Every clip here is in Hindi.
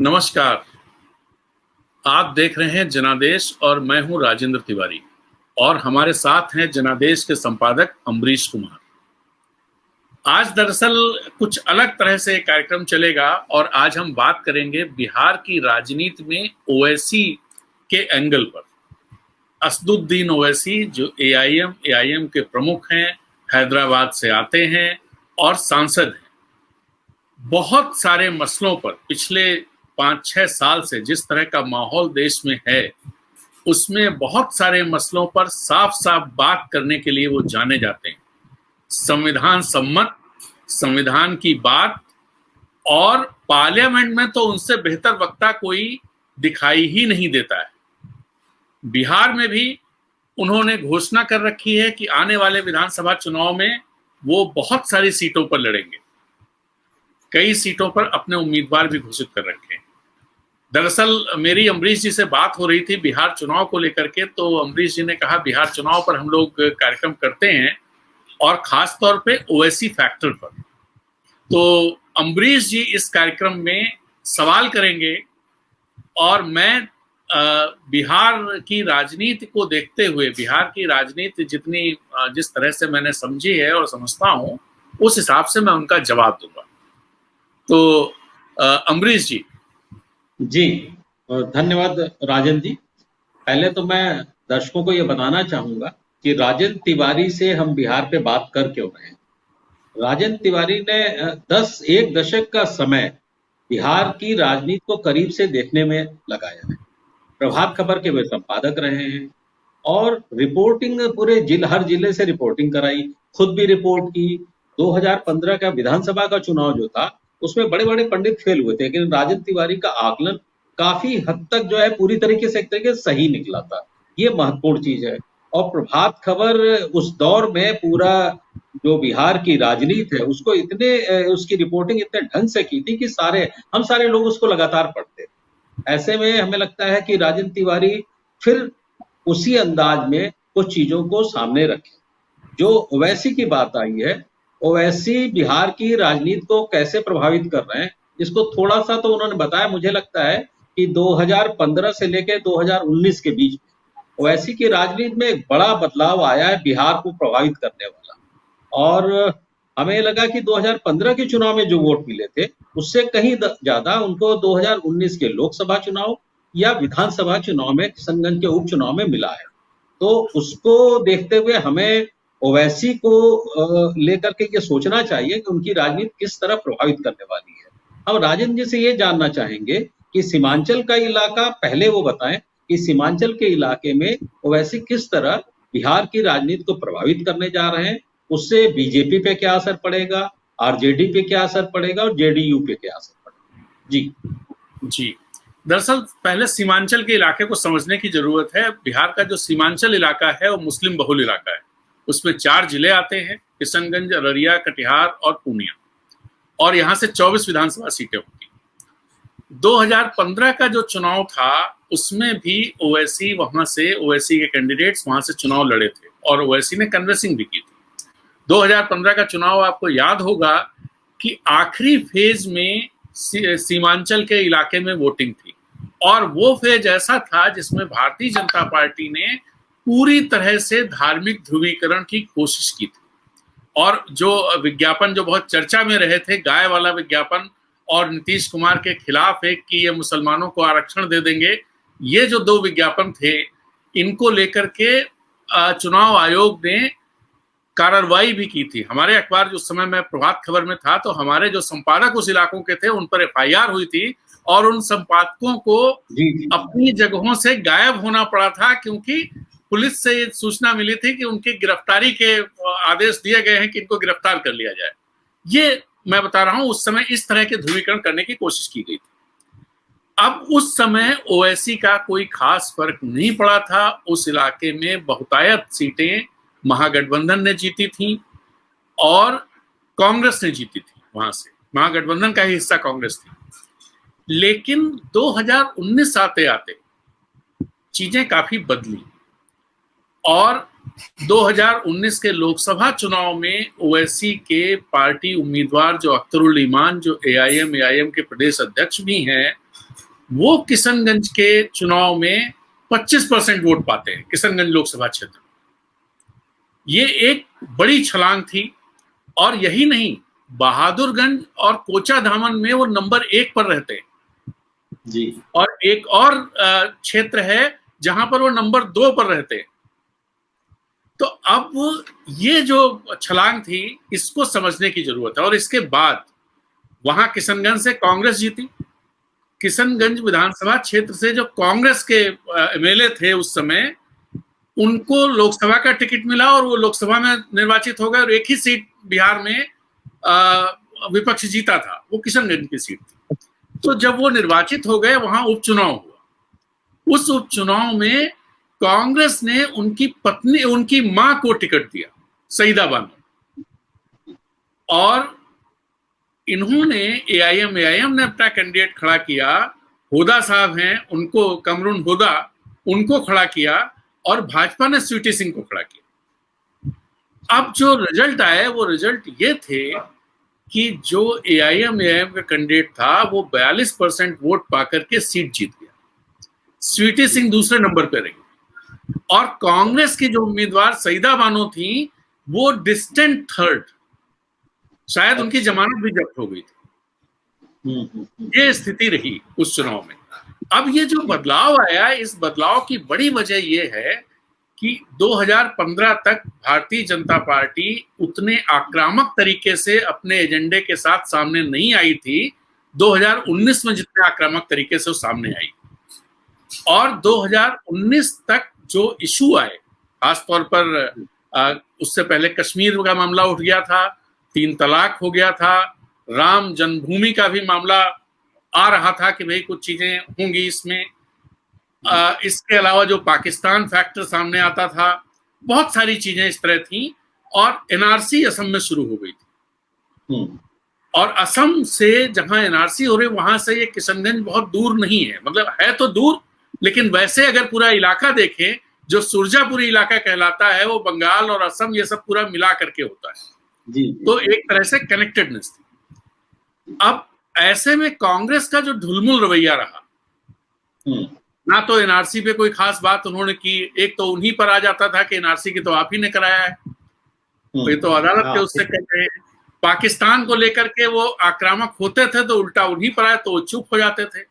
नमस्कार। आप देख रहे हैं जनादेश और मैं हूं राजेंद्र तिवारी और हमारे साथ हैं जनादेश के संपादक अमरीश कुमार। आज दरअसल कुछ अलग तरह से कार्यक्रम चलेगा और आज हम बात करेंगे बिहार की राजनीति में ओवैसी के एंगल पर। असदुद्दीन ओवैसी जो एआईएम के प्रमुख हैं, हैदराबाद से आते हैं और सांसद हैं। बहुत सारे मसलों पर पिछले 5-6 साल से जिस तरह का माहौल देश में है, उसमें बहुत सारे मसलों पर साफ साफ बात करने के लिए वो जाने जाते हैं। संविधान सम्मत, संविधान की बात, और पार्लियामेंट में तो उनसे बेहतर वक्ता कोई दिखाई ही नहीं देता है। बिहार में भी उन्होंने घोषणा कर रखी है कि आने वाले विधानसभा चुनाव में वो बहुत सारी सीटों पर लड़ेंगे। कई सीटों पर अपने उम्मीदवार भी घोषित कर रखे हैं। दरअसल मेरी अमरीश जी से बात हो रही थी बिहार चुनाव को लेकर के, तो अमरीश जी ने कहा बिहार चुनाव पर हम लोग कार्यक्रम करते हैं और खास तौर पे ओवैसी फैक्टर पर। तो अमरीश जी इस कार्यक्रम में सवाल करेंगे और मैं बिहार की राजनीति को देखते हुए, बिहार की राजनीति जिस तरह से मैंने समझी है और समझता हूं, उस हिसाब से मैं उनका जवाब दूंगा। तो अमरीश जी। जी, धन्यवाद राजन जी। पहले तो मैं दर्शकों को ये बताना चाहूंगा कि राजन तिवारी से हम बिहार पे बात कर क्यों रहे हैं। राजन तिवारी ने 1 दशक का समय बिहार की राजनीति को करीब से देखने में लगाया है। प्रभात खबर के वे संपादक रहे हैं और रिपोर्टिंग पूरे हर जिले से रिपोर्टिंग कराई, खुद भी रिपोर्ट की। 2015 का विधानसभा का चुनाव जो था उसमें बड़े बड़े पंडित फेल हुए थे, लेकिन राजन तिवारी का आकलन काफी हद तक जो है पूरी तरीके से सही निकला था। ये महत्वपूर्ण चीज है। और प्रभात खबर उस दौर में पूरा जो बिहार की राजनीति है उसको उसकी रिपोर्टिंग इतने ढंग से की थी कि हम सारे लोग उसको लगातार पढ़ते। ऐसे में हमें लगता है कि राजन तिवारी फिर उसी अंदाज में कुछ चीजों को सामने रखे। जो ओवैसी की बात आई है, ओवैसी बिहार की राजनीति को कैसे प्रभावित कर रहे हैं, इसको थोड़ा सा तो उन्होंने बताया। मुझे लगता है कि 2015 से लेकर 2019 के बीच में ओवैसी की राजनीति में एक बड़ा बदलाव आया है बिहार को प्रभावित करने वाला। और हमें लगा कि 2015 के चुनाव में जो वोट मिले थे उससे कहीं ज्यादा उनको 2019 के लोकसभा चुनाव या विधानसभा चुनाव में, किशनगंज के उपचुनाव में मिला है। तो उसको देखते हुए हमें ओवैसी को लेकर के ये सोचना चाहिए कि उनकी राजनीति किस तरह प्रभावित करने वाली है। हम राजन जी से ये जानना चाहेंगे कि सीमांचल का इलाका, पहले वो बताएं कि सीमांचल के इलाके में ओवैसी किस तरह बिहार की राजनीति को प्रभावित करने जा रहे हैं। उससे बीजेपी पे क्या असर पड़ेगा, आरजेडी पे क्या असर पड़ेगा और जेडीयू पे क्या असर पड़ेगा। जी, दरअसल पहले सीमांचल के इलाके को समझने की जरूरत है। बिहार का जो सीमांचल इलाका है वो मुस्लिम बहुल इलाका है। उसमें 4 जिले आते हैं, किशनगंज, अररिया, कटिहार और पूर्णिया, और यहाँ से 24 विधानसभा सीटें होती। 2015 का जो चुनाव था उसमें भी ओवैसी के कैंडिडेट्स वहां से चुनाव लड़े थे और ओवैसी ने कैनवसिंग भी की थी। 2015 का चुनाव आपको याद होगा कि आखिरी फेज में सीमांचल के इलाके में वोटिंग थी और वो फेज ऐसा था जिसमें भारतीय जनता पार्टी ने पूरी तरह से धार्मिक ध्रुवीकरण की कोशिश की थी। और जो विज्ञापन जो बहुत चर्चा में रहे थे, गाय वाला विज्ञापन और नीतीश कुमार के खिलाफ एक कि ये मुसलमानों को आरक्षण दे देंगे, ये जो 2 विज्ञापन थे, इनको लेकर के चुनाव आयोग ने कार्रवाई भी की थी। हमारे अखबार जो समय में प्रभात खबर में था, तो हमारे जो संपादक उस इलाकों के थे उन पर FIR हुई थी और उन संपादकों को अपनी जगहों से गायब होना पड़ा था, क्योंकि पुलिस से ये सूचना मिली थी कि उनकी गिरफ्तारी के आदेश दिए गए हैं कि इनको गिरफ्तार कर लिया जाए। ये मैं बता रहा हूं, उस समय इस तरह के ध्रुवीकरण करने की कोशिश की गई थी। अब उस समय ओवैसी का कोई खास फर्क नहीं पड़ा था। उस इलाके में बहुतायत सीटें महागठबंधन ने जीती थी और कांग्रेस ने जीती थी। वहां से महागठबंधन का ही हिस्सा कांग्रेस थी। लेकिन 2019 आते आते चीजें काफी बदली और 2019 के लोकसभा चुनाव में ओवैसी के पार्टी उम्मीदवार जो अख्तरुल ईमान, जो एआईएम के प्रदेश अध्यक्ष भी हैं, वो किशनगंज के चुनाव में 25% वोट पाते हैं, किशनगंज लोकसभा क्षेत्र। ये एक बड़ी छलांग थी। और यही नहीं, बहादुरगंज और कोचाधामन में वो नंबर 1 पर रहते हैं जी। और एक और क्षेत्र है जहां पर वो नंबर 2 पर रहते हैं। तो अब ये जो छलांग थी, इसको समझने की जरूरत है। और इसके बाद वहां किशनगंज से कांग्रेस जीती। किशनगंज विधानसभा क्षेत्र से जो कांग्रेस के एमएलए थे उस समय, उनको लोकसभा का टिकट मिला और वो लोकसभा में निर्वाचित हो गए। और एक ही सीट बिहार में विपक्ष जीता था, वो किशनगंज की सीट थी। तो जब वो निर्वाचित हो गए, वहां उपचुनाव हुआ। उस उपचुनाव में कांग्रेस ने उनकी पत्नी, उनकी मां को टिकट दिया, सईदा बानो। और इन्होंने एआईएम ने अपना कैंडिडेट खड़ा किया, होदा साहब हैं, उनको, कमरुन होदा, उनको खड़ा किया। और भाजपा ने स्वीटी सिंह को खड़ा किया। अब जो रिजल्ट आए, वो रिजल्ट ये थे कि जो एआईएम का कैंडिडेट था, वो 42% वोट पाकर के सीट जीत गया। स्वीटी सिंह दूसरे नंबर पर रही। और कांग्रेस की जो उम्मीदवार सईदा बानो थी, वो डिस्टेंट थर्ड, शायद उनकी जमानत भी जब्त हो गई थी। ये स्थिति रही उस चुनाव में। अब ये जो बदलाव आया, इस बदलाव की बड़ी वजह ये है कि 2015 तक भारतीय जनता पार्टी उतने आक्रामक तरीके से अपने एजेंडे के साथ सामने नहीं आई थी, 2019 में जितने आक्रामक तरीके से वो सामने आई। और 2019 तक जो इशू आए, खासतौर पर उससे पहले कश्मीर का मामला उठ गया था, 3 तलाक हो गया था, राम जन्मभूमि का भी मामला आ रहा था कि भाई कुछ चीजें होंगी इसमें। इसके अलावा जो पाकिस्तान फैक्टर सामने आता था, बहुत सारी चीजें इस तरह थी। और एनआरसी असम में शुरू हो गई थी। और असम से जहां एनआरसी हो रही, वहां से ये किशनगंज बहुत दूर नहीं है, मतलब है तो दूर, लेकिन वैसे अगर पूरा इलाका देखें, जो सुरजापुरी इलाका कहलाता है, वो बंगाल और असम ये सब पूरा मिला करके होता है। जी। तो एक तरह से कनेक्टेडनेस थी। अब ऐसे में कांग्रेस का जो ढुलमुल रवैया रहा, ना तो एनआरसी पे कोई खास बात उन्होंने की, एक तो उन्हीं पर आ जाता था कि एनआरसी की तो आप ही ने कराया है, ये तो अदालत के उससे कह रहे हैं। पाकिस्तान को लेकर के वो आक्रामक होते थे तो उल्टा उन्हीं पर आए तो वो चुप हो जाते थे।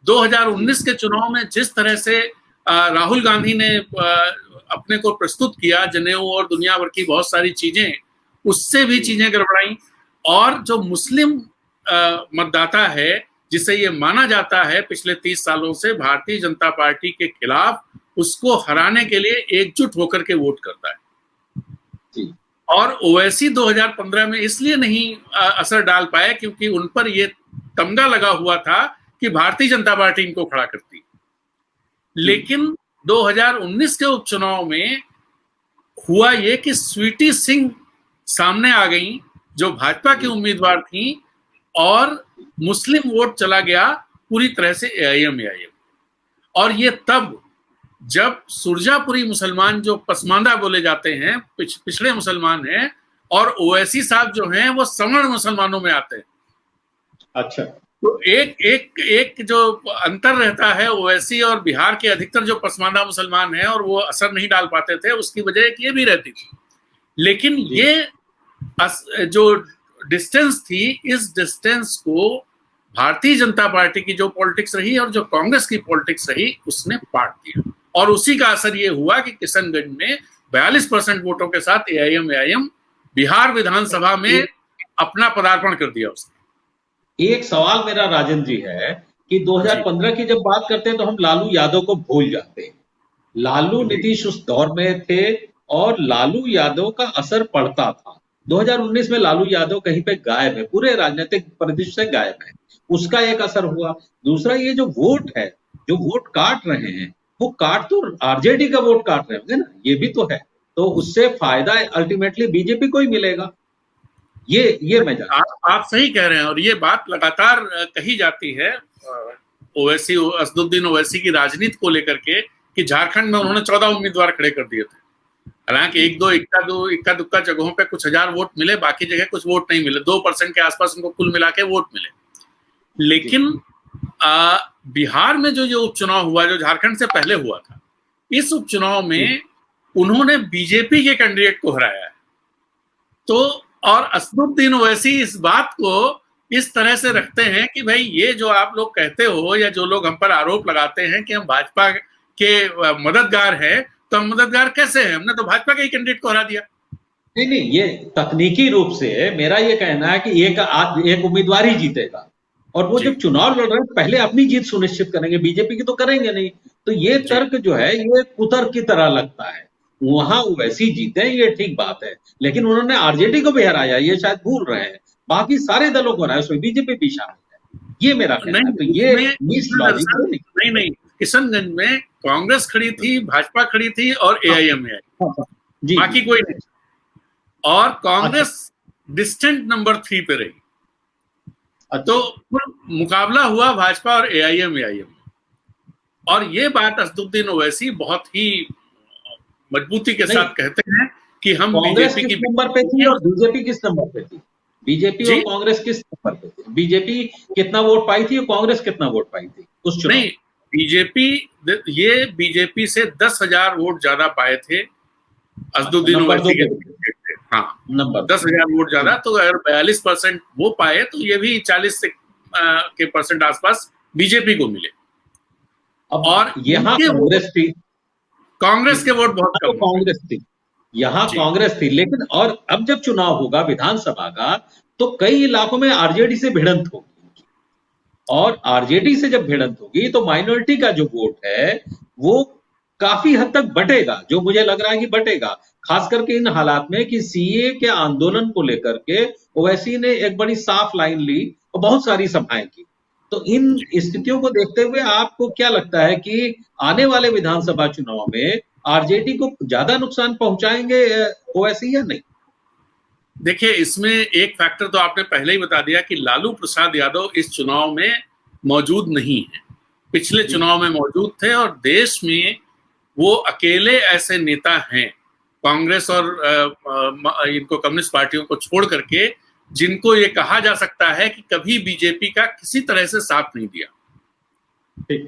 2019 के चुनाव में जिस तरह से राहुल गांधी ने अपने को प्रस्तुत किया, जनेऊ और दुनिया भर की बहुत सारी चीजें, उससे भी चीजें गड़बड़ाई। और जो मुस्लिम मतदाता है, जिसे ये माना जाता है पिछले 30 सालों से भारतीय जनता पार्टी के खिलाफ, उसको हराने के लिए एकजुट होकर के वोट करता है। और ओवैसी 2015 में इसलिए नहीं असर डाल पाए क्योंकि उन पर ये तमगा लगा हुआ था कि भारतीय जनता पार्टी इनको खड़ा करती। लेकिन 2019 के उपचुनाव में हुआ ये कि स्वीटी सिंह सामने आ गई, जो भाजपा की उम्मीदवार थी, और मुस्लिम वोट चला गया पूरी तरह से एआईएम। और ये तब जब सुरजापुरी मुसलमान, जो पसमानदा बोले जाते हैं, पिछड़े मुसलमान हैं, और ओवैसी साहब जो हैं वो सवर्ण मुसलमानों में आते हैं। अच्छा। तो एक जो अंतर रहता है ओवैसी और बिहार के अधिकतर जो पसमानदा मुसलमान हैं, और वो असर नहीं डाल पाते थे, उसकी वजह एक ये भी रहती थी। लेकिन ये जो डिस्टेंस थी, इस डिस्टेंस को भारतीय जनता पार्टी की जो पॉलिटिक्स रही और जो कांग्रेस की पॉलिटिक्स रही, उसने पाट दिया। और उसी का असर ये हुआ कि किशनगंज में 42% वोटों के साथ एआईएम बिहार विधानसभा में अपना पदार्पण कर दिया उसने। एक सवाल मेरा राजन जी है कि 2015 की जब बात करते हैं तो हम लालू यादव को भूल जाते हैं। लालू नीतीश उस दौर में थे और लालू यादव का असर पड़ता था। 2019 में लालू यादव कहीं पे गायब है, पूरे राजनीतिक परिदृश्य से गायब है, उसका एक असर हुआ। दूसरा, ये जो वोट है, जो वोट काट रहे हैं, वो काट तो आरजेडी का वोट काट रहे होंगे ना, ये भी तो है। तो उससे फायदा अल्टीमेटली बीजेपी को ही मिलेगा। ये मैं जानता। आप सही कह रहे हैं, और ये बात लगातार कही जाती है ओवैसी, असदुद्दीन ओवैसी की राजनीति को लेकर के, कि झारखंड में उन्होंने 14 उम्मीदवार खड़े कर दिए थे। हालांकि इक्का दुक्का जगहों पे कुछ हजार वोट मिले, बाकी जगह कुछ वोट नहीं मिले, 2% के आसपास उनको कुल मिला के वोट मिले। लेकिन बिहार में जो ये उपचुनाव हुआ, जो झारखंड से पहले हुआ था, इस उपचुनाव में उन्होंने बीजेपी के कैंडिडेट को हराया है। तो और असदुद्दीन ओवैसी इस बात को इस तरह से रखते हैं कि भाई ये जो आप लोग कहते हो या जो लोग हम पर आरोप लगाते हैं कि हम भाजपा के मददगार हैं, तो हम मददगार कैसे हैं, हमने तो भाजपा के ही कैंडिडेट को हरा दिया। नहीं नहीं, ये तकनीकी रूप से मेरा ये कहना है कि एक उम्मीदवार ही जीतेगा, और वो जब चुनाव लड़ रहे हैं पहले अपनी जीत सुनिश्चित करेंगे, बीजेपी की तो करेंगे नहीं। तो ये तर्क जो है ये कुतर्क की तरह लगता है। वहां वैसी जीते ये ठीक बात है, लेकिन उन्होंने आरजेडी को भी हराया, ये शायद भूल रहे हैं। बाकी सारे दलों को हराया, उसमें बीजेपी भी शामिल है, ये मेरा कहना है। तो ये नहीं, किशनगंज में कांग्रेस खड़ी थी, भाजपा खड़ी थी और एआईएमआई, बाकी कोई नहीं। और कांग्रेस डिस्टेंट नंबर 3 पे रही। तो मुकाबला हुआ भाजपा और एआईएमआई, और ये बात असदुद्दीन ओवैसी बहुत ही मजबूती के साथ कहते हैं कि हम बीजेपी की नंबर पे थी और बीजेपी किस नंबर पे थी, बीजेपी और कांग्रेस किस नंबर पे थी, बीजेपी कितना वोट पाई थी और कांग्रेस कितना वोट पाई थी उस चुनाव? नहीं, बीजेपी से 10,000 वोट ज्यादा पाए थे असदुद्दीन ओवैसी के। हाँ, नंबर 10,000 वोट ज्यादा। तो अगर 42% वो पाए तो ये भी 40 के परसेंट आसपास बीजेपी को मिले। और यहाँ कांग्रेस के वोट बहुत कम, कांग्रेस थी यहाँ, कांग्रेस थी। लेकिन और अब जब चुनाव होगा विधानसभा का, तो कई इलाकों में आरजेडी से भिड़ंत होगी, और आरजेडी से जब भिड़ंत होगी तो माइनॉरिटी का जो वोट है वो काफी हद तक बटेगा, जो मुझे लग रहा है कि बटेगा, खास करके इन हालात में कि सीए के आंदोलन को लेकर के ओवैसी ने एक बड़ी साफ लाइन ली और बहुत सारी सभाएं की। तो इन स्थितियों को देखते हुए आपको क्या लगता है कि आने वाले विधानसभा चुनाव में आरजेडी को ज्यादा नुकसान पहुंचाएंगे ओवैसी या नहीं? देखिए, इसमें एक फैक्टर तो आपने पहले ही बता दिया कि लालू प्रसाद यादव इस चुनाव में मौजूद नहीं है। पिछले चुनाव में मौजूद थे, और देश में वो अकेले ऐसे नेता हैं, कांग्रेस और इनको कम्युनिस्ट पार्टियों को छोड़ करके, जिनको ये कहा जा सकता है कि कभी बीजेपी का किसी तरह से साथ नहीं दिया।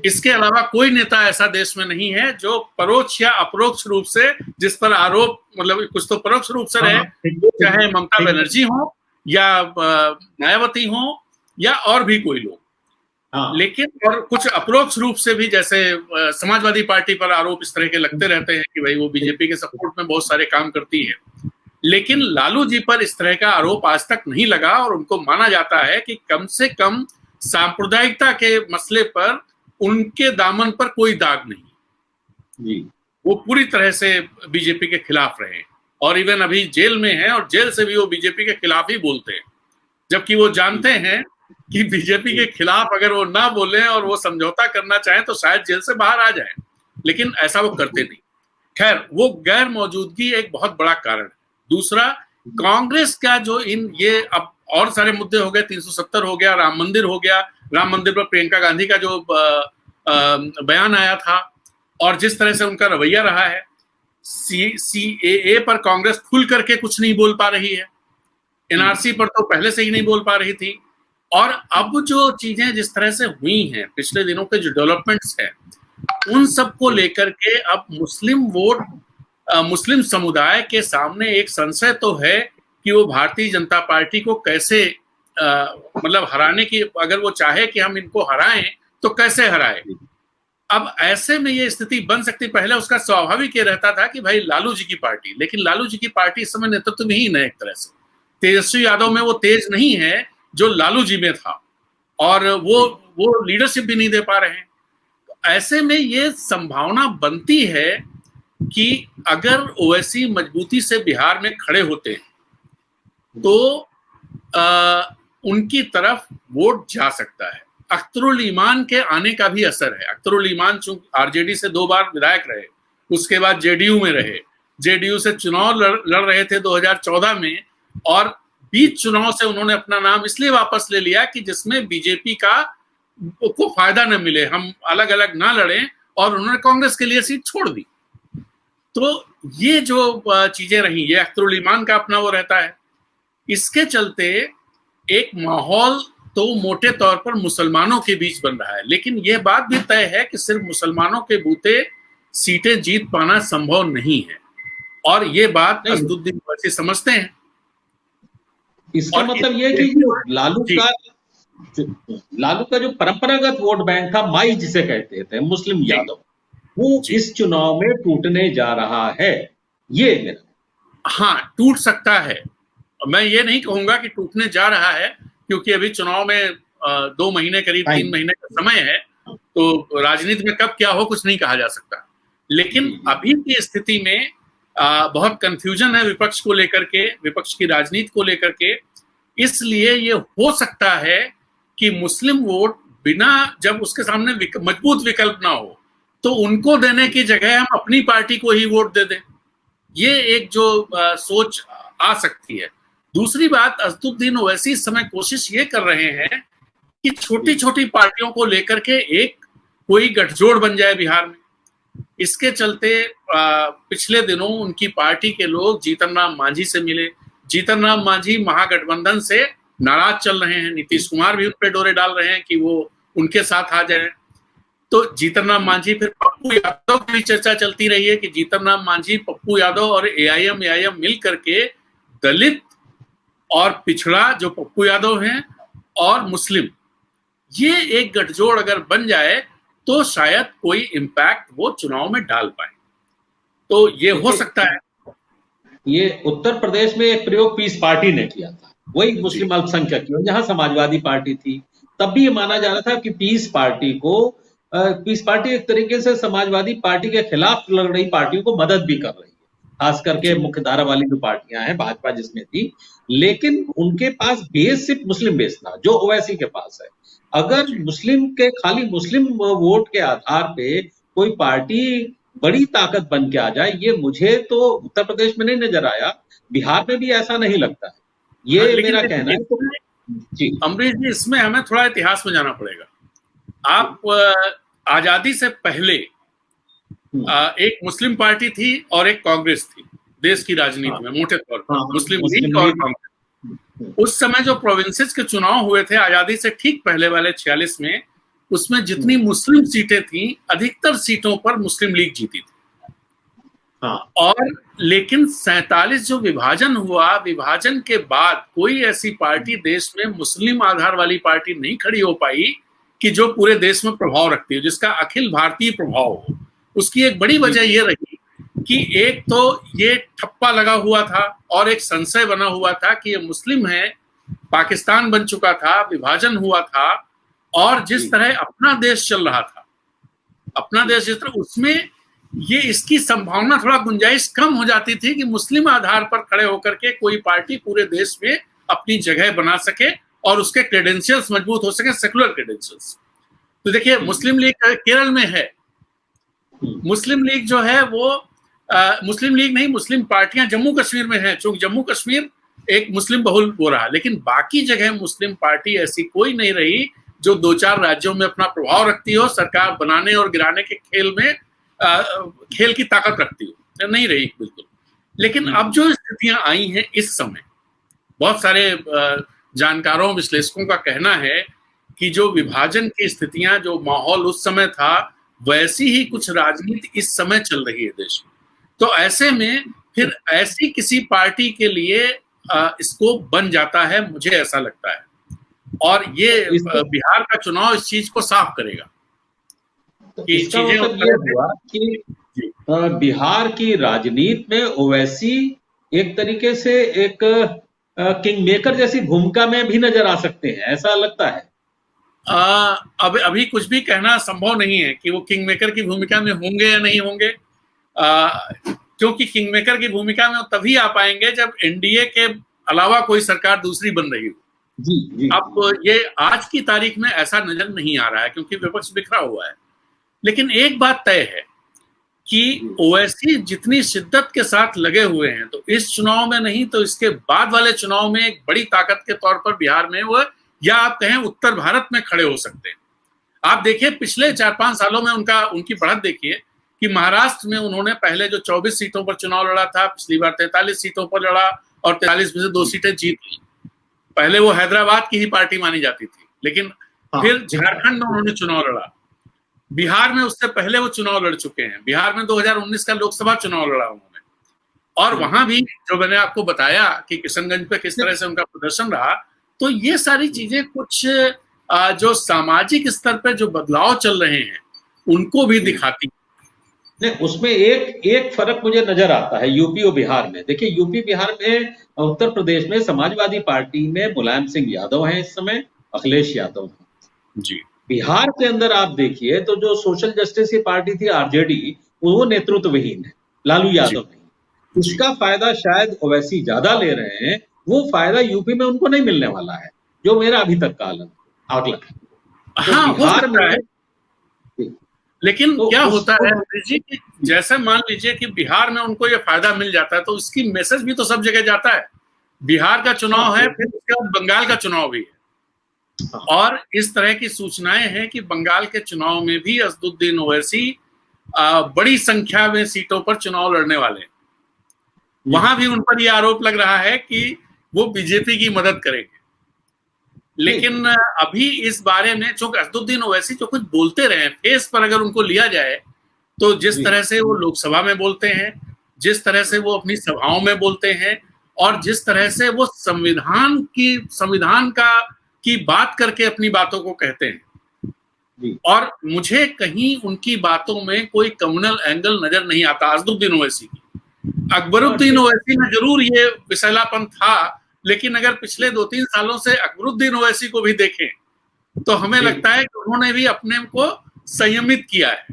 इसके अलावा कोई नेता ऐसा देश में नहीं है जो परोक्ष या अपरोक्ष रूप से, जिस पर आरोप, मतलब कुछ तो परोक्ष रूप से रहे, चाहे ममता बनर्जी हो या मायावती हो या और भी कोई लोग। लेकिन और कुछ अप्रोक्ष रूप से भी, जैसे समाजवादी पार्टी पर आरोप इस तरह के लगते रहते हैं कि भाई वो बीजेपी के सपोर्ट में बहुत सारे काम करती है। लेकिन लालू जी पर इस तरह का आरोप आज तक नहीं लगा, और उनको माना जाता है कि कम से कम सांप्रदायिकता के मसले पर उनके दामन पर कोई दाग नहीं जी। वो पूरी तरह से बीजेपी के खिलाफ रहे, और इवन अभी जेल में हैं, और जेल से भी वो बीजेपी के खिलाफ ही बोलते हैं, जबकि वो जानते हैं कि बीजेपी के खिलाफ अगर वो ना बोले और वो समझौता करना चाहें तो शायद जेल से बाहर आ जाएं, लेकिन ऐसा वो करते नहीं। खैर, वो गैर मौजूदगी एक बहुत बड़ा कारण है। दूसरा, कांग्रेस का जो ये अब और सारे मुद्दे हो गए, 370 हो गया, राम मंदिर हो गया, राम मंदिर पर प्रियंका गांधी का जो बयान आया था, और जिस तरह से उनका रवैया रहा है, सीएए पर कांग्रेस खुल करके कुछ नहीं बोल पा रही है, एनआरसी पर तो पहले से ही नहीं बोल पा रही थी, और अब जो चीजें जिस तरह से हुई हैं, पिछले दिनों के जो डेवलपमेंट्स हैं, उन सबको लेकर के अब मुस्लिम समुदाय के सामने एक संशय तो है कि वो भारतीय जनता पार्टी को कैसे मतलब हराने की, अगर वो चाहे कि हम इनको हराएं तो कैसे हराए। अब ऐसे में ये स्थिति बन सकती, पहले उसका स्वाभाविक ये रहता था कि भाई लालू जी की पार्टी, लेकिन लालू जी की पार्टी इस समय नेतृत्व विहीन है एक तरह से। तेजस्वी यादव में वो तेज नहीं है जो लालू जी में था, और वो लीडरशिप भी नहीं दे पा रहे हैं। ऐसे में ये संभावना बनती है कि अगर ओवैसी मजबूती से बिहार में खड़े होते हैं तो उनकी तरफ वोट जा सकता है। अख्तरुल ईमान के आने का भी असर है। अख्तरुल ईमान चूंकि आरजेडी से 2 बार विधायक रहे, उसके बाद जेडीयू में रहे, जेडीयू से चुनाव लड़ रहे थे 2014 में, और बीच चुनाव से उन्होंने अपना नाम इसलिए वापस ले लिया कि जिसमें बीजेपी को फायदा न मिले, हम अलग अलग ना लड़ें, और उन्होंने कांग्रेस के लिए सीट छोड़ दी। तो ये जो चीजें रही, ये अख्तरुल ईमान का अपना वो रहता है। इसके चलते एक माहौल तो मोटे तौर पर मुसलमानों के बीच बन रहा है। लेकिन यह बात भी तय है कि सिर्फ मुसलमानों के बूते सीटें जीत पाना संभव नहीं है, और ये बात असदुद्दीन ओवैसी समझते हैं। इसका मतलब ये कि जो लालू का जो परंपरागत वोट बैंक था, माई जिसे कहते थे, मुस्लिम यादव, वो इस चुनाव में टूटने जा रहा है, ये मेरा। हाँ, टूट सकता है। मैं ये नहीं कहूंगा कि टूटने जा रहा है, क्योंकि अभी चुनाव में 2 महीने, करीब 3 महीने का समय है, तो राजनीति में कब क्या हो कुछ नहीं कहा जा सकता। लेकिन अभी की स्थिति में बहुत कंफ्यूजन है विपक्ष को लेकर के, विपक्ष की राजनीति को लेकर के। इसलिए ये हो सकता है कि मुस्लिम वोट बिना, जब उसके सामने मजबूत विकल्प ना हो, तो उनको देने की जगह हम अपनी पार्टी को ही वोट दे दें। ये एक जो सोच आ सकती है। दूसरी बात, असदुद्दीन ओवैसी इस समय कोशिश ये कर रहे हैं कि छोटी छोटी पार्टियों को लेकर के एक कोई गठजोड़ बन जाए बिहार में। इसके चलते पिछले दिनों उनकी पार्टी के लोग जीतन राम मांझी से मिले। जीतन राम मांझी महागठबंधन से नाराज चल रहे हैं, नीतीश कुमार भी उन पे डोरे डाल रहे हैं कि वो उनके साथ आ जाए। तो जीतन राम मांझी, फिर पप्पू यादव की भी चर्चा चलती रही है कि जीतन राम मांझी, पप्पू यादव और एआईएम मिल करके दलित और पिछड़ा जो पप्पू यादव हैं और मुस्लिम, ये एक गठजोड़ अगर बन जाए तो शायद कोई इम्पैक्ट वो चुनाव में डाल पाए। तो ये हो सकता है। ये उत्तर प्रदेश में एक प्रयोग पीस पार्टी ने किया था, वही मुस्लिम अल्पसंख्यक की, जहां समाजवादी पार्टी थी, तब भी ये माना जा रहा था कि पीस पार्टी एक तरीके से समाजवादी पार्टी के खिलाफ लड़ रही पार्टियों को मदद भी कर रही है, खास करके मुख्य धारा वाली जो पार्टियां हैं, भाजपा जिसमें थी। लेकिन उनके पास बेस सिर्फ मुस्लिम बेस था, जो ओवैसी के पास है। अगर खाली मुस्लिम वोट के आधार पे कोई पार्टी बड़ी ताकत बन के आ जाए, ये मुझे तो उत्तर प्रदेश में नहीं नजर आया, बिहार में भी ऐसा नहीं लगता है, ये मेरा कहना है। जी अमरीश जी, इसमें हमें थोड़ा इतिहास में जाना पड़ेगा। आप आजादी से पहले एक मुस्लिम पार्टी थी और एक कांग्रेस थी देश की राजनीति में, मोटे तौर पर मुस्लिम लीग और कांग्रेस। उस समय जो प्रोविंसेस के चुनाव हुए थे आजादी से ठीक पहले वाले 46 में, उसमें जितनी मुस्लिम सीटें थी, अधिकतर सीटों पर मुस्लिम लीग जीती थी। और लेकिन 47 जो विभाजन हुआ, विभाजन के बाद कोई ऐसी पार्टी देश में मुस्लिम आधार वाली पार्टी नहीं खड़ी हो पाई कि जो पूरे देश में प्रभाव रखती है, जिसका अखिल भारतीय प्रभाव हो। उसकी एक बड़ी वजह यह रही कि एक तो ये ठप्पा लगा हुआ था और एक संशय बना हुआ था कि ये मुस्लिम है, पाकिस्तान बन चुका था, विभाजन हुआ था, और जिस तरह अपना देश चल रहा था, अपना देश जिस तरह, उसमें ये इसकी संभावना, थोड़ा गुंजाइश कम हो जाती थी कि मुस्लिम आधार पर खड़े होकर के कोई पार्टी पूरे देश में अपनी जगह बना सके और उसके क्रेडेंशियल्स मजबूत हो सके, सेकुलर क्रेडेंशियल्स। तो देखिए, मुस्लिम लीग केरल में है, मुस्लिम लीग जो है वो मुस्लिम लीग नहीं, मुस्लिम पार्टियां जम्मू कश्मीर में है, चूंकि जम्मू कश्मीर एक मुस्लिम बहुल हो रहा, लेकिन बाकी जगह मुस्लिम पार्टी ऐसी कोई नहीं रही जो 2-4 राज्यों में अपना प्रभाव रखती हो, सरकार बनाने और गिराने के खेल में खेल की ताकत रखती हो, नहीं रही बिल्कुल। लेकिन अब जो स्थितियां आई हैं इस समय, बहुत सारे जानकारों, विश्लेषकों का कहना है कि जो विभाजन की स्थितियां, जो माहौल उस समय था, वैसी ही कुछ राजनीति इस समय चल रही है देश में। तो ऐसे में फिर ऐसी किसी पार्टी के लिए स्कोप बन जाता है, मुझे ऐसा लगता है, और ये बिहार का चुनाव इस चीज को साफ करेगा। इसका मतलब ये हुआ कि बिहार की राजनीति में ओवैसी एक तरीके से एक किंग मेकर जैसी भूमिका में भी नजर आ सकते हैं, ऐसा लगता है। अभी कुछ भी कहना संभव नहीं है कि वो किंग मेकर की भूमिका में होंगे या नहीं होंगे, क्योंकि किंग मेकर की भूमिका में तभी आ पाएंगे जब एनडीए के अलावा कोई सरकार दूसरी बन रही हो। जी। अब ये आज की तारीख में ऐसा नजर नहीं आ रहा है, क्योंकि विपक्ष बिखरा हुआ है। लेकिन एक बात तय है कि ओवैसी जितनी शिद्दत के साथ लगे हुए हैं, तो इस चुनाव में नहीं तो इसके बाद वाले चुनाव में एक बड़ी ताकत के तौर पर बिहार में वो, या आप कहें उत्तर भारत में खड़े हो सकते हैं। आप देखिए, पिछले 4-5 सालों में उनकी बढ़त देखिए कि महाराष्ट्र में उन्होंने पहले जो 24 सीटों पर चुनाव लड़ा था, पिछली बार 43 सीटों पर लड़ा और 43 में से 2 सीटें जीत ली। पहले वो हैदराबाद की ही पार्टी मानी जाती थी, लेकिन हाँ, फिर झारखंड में उन्होंने चुनाव लड़ा। बिहार में उससे पहले वो चुनाव लड़ चुके हैं, बिहार में 2019 का लोकसभा चुनाव लड़ा उन्होंने, और वहां भी जो मैंने आपको बताया कि किशनगंज पे किस तरह से उनका प्रदर्शन रहा, तो ये सारी चीजें कुछ जो सामाजिक स्तर पे जो बदलाव चल रहे हैं उनको भी दिखाती। नहीं, उसमें एक फर्क मुझे नजर आता है यूपी और बिहार में। देखिए, यूपी बिहार में, उत्तर प्रदेश में समाजवादी पार्टी में मुलायम सिंह यादव हैं इस समय, अखिलेश यादव हैं जी। बिहार के अंदर आप देखिए तो जो सोशल जस्टिस की पार्टी थी आरजेडी, वो नेतृत्वहीन है, लालू यादव नहीं। इसका फायदा शायद ओवैसी ज्यादा ले रहे हैं, वो फायदा यूपी में उनको नहीं मिलने वाला है, जो मेरा अभी तक का आकलन है। तो हाँ, हो सकता है, लेकिन तो क्या होता है जी कि जैसे मान लीजिए कि बिहार में उनको ये फायदा मिल जाता है तो इसकी मैसेज भी तो सब जगह जाता है। बिहार का चुनाव है, फिर उसके बाद बंगाल का चुनाव भी है, और इस तरह की सूचनाएं हैं कि बंगाल के चुनाव में भी असदुद्दीन ओवैसी बड़ी संख्या में सीटों पर चुनाव लड़ने वाले हैं। वहां भी उन पर यह आरोप लग रहा है कि वो बीजेपी की मदद करेंगे, लेकिन अभी इस बारे में चूंकि असदुद्दीन ओवैसी जो कुछ बोलते रहे, फेस पर अगर उनको लिया जाए तो जिस तरह से वो लोकसभा में बोलते हैं, जिस तरह से वो अपनी सभाओं में बोलते हैं, और जिस तरह से वो संविधान की बात करके अपनी बातों को कहते हैं, और मुझे कहीं उनकी बातों में कोई कम्युनल एंगल नजर नहीं आता असदुद्दीन ओवैसी की। अकबरुद्दीन ओवैसी में जरूर ये विषैलापन था, लेकिन अगर पिछले 2-3 सालों से अकबरुद्दीन ओवैसी को भी देखें तो हमें लगता है कि उन्होंने भी अपने को संयमित किया है।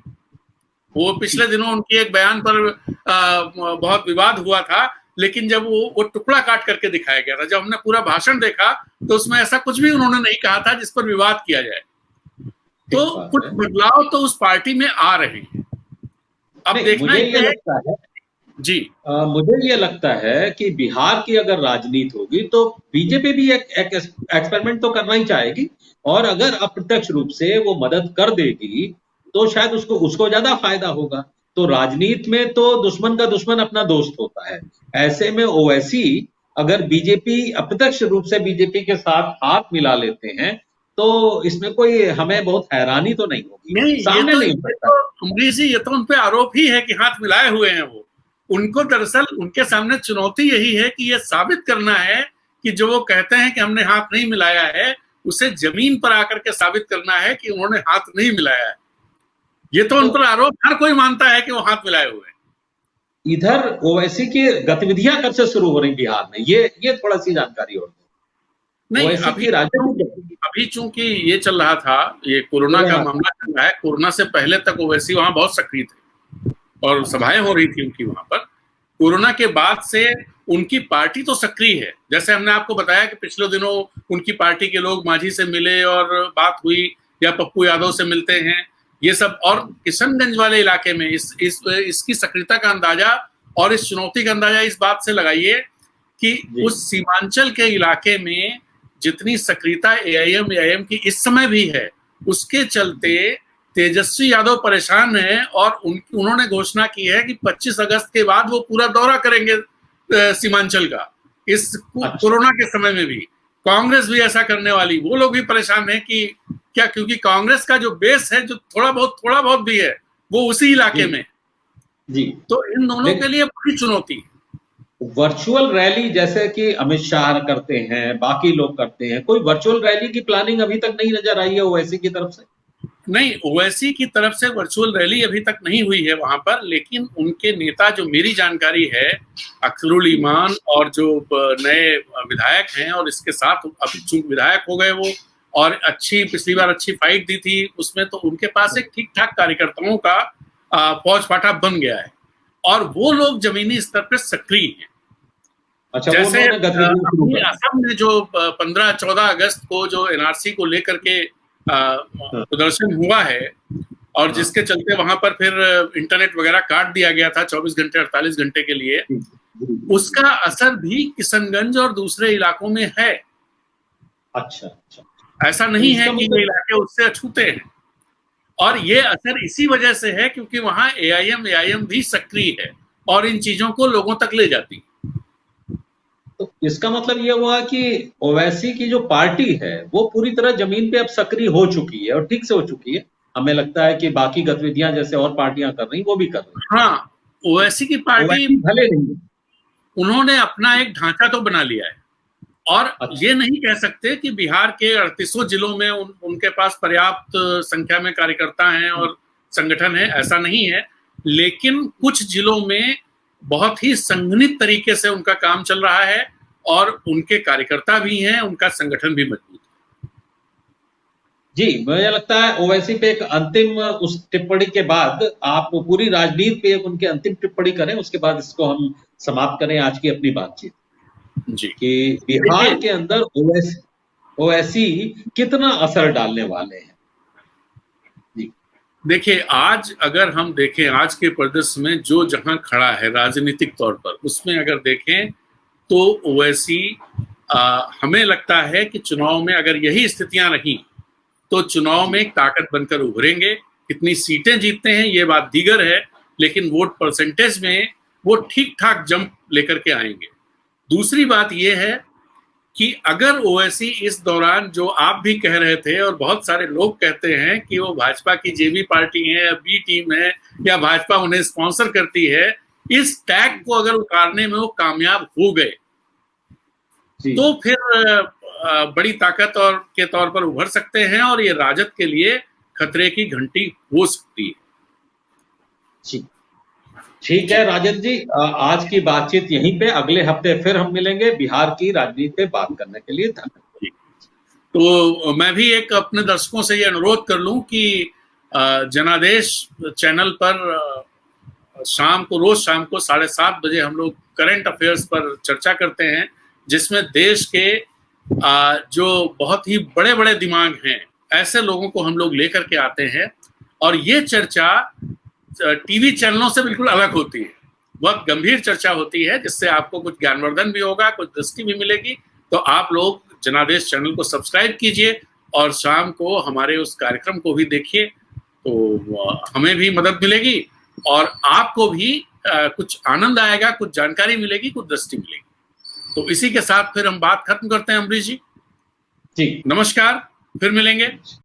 वो पिछले दिनों उनकी एक बयान पर बहुत विवाद हुआ था, लेकिन जब वो टुकड़ा काट करके दिखाया गया था, जब हमने पूरा भाषण देखा तो उसमें ऐसा कुछ भी उन्होंने नहीं कहा था जिस पर विवाद किया जाए। तो कुछ बदलाव तो उस पार्टी में आ रहे हैं। अब देखना ये लगता है जी, मुझे ये लगता है कि बिहार की अगर राजनीति होगी तो बीजेपी भी एक एक्सपेरिमेंट तो करना ही चाहेगी, और अगर अप्रत्यक्ष रूप से वो मदद कर देगी तो शायद उसको ज्यादा फायदा होगा। तो राजनीति में तो दुश्मन का दुश्मन अपना दोस्त होता है। ऐसे में ओवैसी अगर बीजेपी अप्रत्यक्ष रूप से बीजेपी के साथ हाथ मिला लेते हैं तो इसमें कोई हमें बहुत हैरानी तो नहीं होगी। सामने नहीं सकता। अमरीश जी, ये तो उन पे आरोप ही है कि हाथ मिलाए हुए हैं वो। उनको दरअसल उनके सामने चुनौती यही है कि ये साबित करना है कि जो वो कहते हैं कि हमने हाथ नहीं मिलाया है, उसे जमीन पर आकर के साबित करना है कि उन्होंने हाथ नहीं मिलाया है। ये तो उन पर आरोप हर कोई मानता है कि वो हाथ मिलाए हुए हैं। इधर ओवैसी की गतिविधियां कब से शुरू हो रही बिहार में, ये थोड़ा सी जानकारी और नहीं, अभी चूंकि ये चल रहा था, ये कोरोना का मामला चल रहा है, कोरोना से पहले तक ओवैसी वहां बहुत सक्रिय थे और सभाएं हो रही थी उनकी वहां पर। कोरोना के बाद से उनकी पार्टी तो सक्रिय है, जैसे हमने आपको बताया कि पिछले दिनों उनकी पार्टी के लोग मांझी से मिले और बात हुई, या पप्पू यादव से मिलते हैं, ये सब। और किशनगंज वाले इलाके में इसकी सक्रियता का अंदाजा और इस चुनौती का अंदाजा इस बात से लगाइए कि उस सीमांचल के इलाके में जितनी सक्रियता एआईएम की इस समय भी है, उसके चलते तेजस्वी यादव परेशान है, और उन्होंने घोषणा की है कि 25 अगस्त के बाद वो पूरा दौरा करेंगे सीमांचल का, इस कोरोना के समय में भी। कांग्रेस भी ऐसा करने वाली, वो लोग भी परेशान है कि क्या, क्योंकि कांग्रेस का जो बेस है, जो थोड़ा बहुत भी है, वो उसी इलाके में जी। तो इन दोनों के लिए बड़ी चुनौती है। वर्चुअल रैली जैसे कि अमित शाह करते हैं, बाकी लोग करते हैं, कोई वर्चुअल रैली की प्लानिंग अभी तक नहीं नजर आई है ओवैसी की तरफ से? नहीं, ओवैसी की तरफ से वर्चुअल रैली अभी तक नहीं हुई है वहां पर, लेकिन उनके नेता, जो मेरी जानकारी है, अख्तरुल ईमान और जो नए विधायक हैं, और इसके साथ अभी चूंकि विधायक हो गए वो, और पिछली बार अच्छी फाइट दी थी उसमें, तो उनके पास एक ठीक ठाक कार्यकर्ताओं का फौज फाटा बन गया है, और वो लोग जमीनी स्तर पर सक्रिय हैं। अच्छा, जैसे असम में जो 15-14 अगस्त को जो एनआरसी को लेकर के प्रदर्शन हुआ है, और जिसके चलते वहां पर फिर इंटरनेट वगैरह काट दिया गया था 24 घंटे 48 घंटे के लिए, उसका असर भी किशनगंज और दूसरे इलाकों में है। अच्छा, ऐसा नहीं है कि ये इलाके उससे अछूते हैं, और ये असर इसी वजह से है क्योंकि वहां एआईएम भी सक्रिय है और इन चीजों को लोगों तक ले जाती है। तो इसका मतलब ये हुआ कि ओवैसी की जो पार्टी है वो पूरी तरह जमीन पे अब सक्रिय हो चुकी है और ठीक से हो चुकी है। हमें लगता है कि बाकी गतिविधियां जैसे और पार्टियां कर रही वो भी कर रही। हाँ, ओवैसी की पार्टी, ओवैसी भले नहीं है। उन्होंने अपना एक ढांचा तो बना लिया है और अच्छा। ये नहीं कह सकते कि बिहार के 38 जिलों में उनके पास पर्याप्त संख्या में कार्यकर्ता हैं और संगठन है, ऐसा नहीं है। लेकिन कुछ जिलों में बहुत ही संघनित तरीके से उनका काम चल रहा है और उनके कार्यकर्ता भी हैं, उनका संगठन भी मजबूत है। जी, मुझे लगता है ओवैसी पे एक अंतिम उस टिप्पणी के बाद आप पूरी राजनीति पे एक उनकी अंतिम टिप्पणी करें, उसके बाद इसको हम समाप्त करें आज की अपनी बातचीत जी, कि बिहार के अंदर ओवैसी कितना असर डालने वाले हैं। जी, देखिए, आज अगर हम देखें आज के परिदृश्य में जो जहां खड़ा है राजनीतिक तौर पर, उसमें अगर देखें तो ओवैसी, हमें लगता है कि चुनाव में अगर यही स्थितियां रही तो चुनाव में एक ताकत बनकर उभरेंगे। कितनी सीटें जीतते हैं ये बात दीगर है, लेकिन वोट परसेंटेज में वो ठीक ठाक जंप लेकर के आएंगे। दूसरी बात यह है कि अगर ओवैसी इस दौरान, जो आप भी कह रहे थे और बहुत सारे लोग कहते हैं कि वो भाजपा की जेबी पार्टी है या बी टीम है या भाजपा उन्हें स्पॉन्सर करती है, इस टैग को अगर उतारने में वो कामयाब हो गए तो फिर बड़ी ताकत और के तौर पर उभर सकते हैं और ये राजद के लिए खतरे की घंटी हो सकती है। जी, ठीक है राजन जी, आज की बातचीत यहीं पे, अगले हफ्ते फिर हम मिलेंगे बिहार की राजनीति पे बात करने के लिए। धन्यवाद। तो मैं भी एक अपने दर्शकों से ये अनुरोध कर लूं कि जनादेश चैनल पर रोज शाम को 7:30 बजे हम लोग करंट अफेयर्स पर चर्चा करते हैं, जिसमें देश के जो बहुत ही बड़े बड़े दिमाग हैं, ऐसे लोगों को हम लोग लेकर के आते हैं और ये चर्चा टीवी चैनलों से बिल्कुल अलग होती है। बहुत गंभीर चर्चा होती है, जिससे आपको कुछ ज्ञानवर्धन भी होगा, कुछ दृष्टि भी मिलेगी। तो आप लोग जनादेश चैनल को सब्सक्राइब कीजिए और शाम को हमारे उस कार्यक्रम को भी देखिए, तो हमें भी मदद मिलेगी और आपको भी कुछ आनंद आएगा, कुछ जानकारी मिलेगी, कुछ दृष्टि मिलेगी। तो इसी के साथ फिर हम बात खत्म करते हैं अमरीश जी। जी, नमस्कार, फिर मिलेंगे।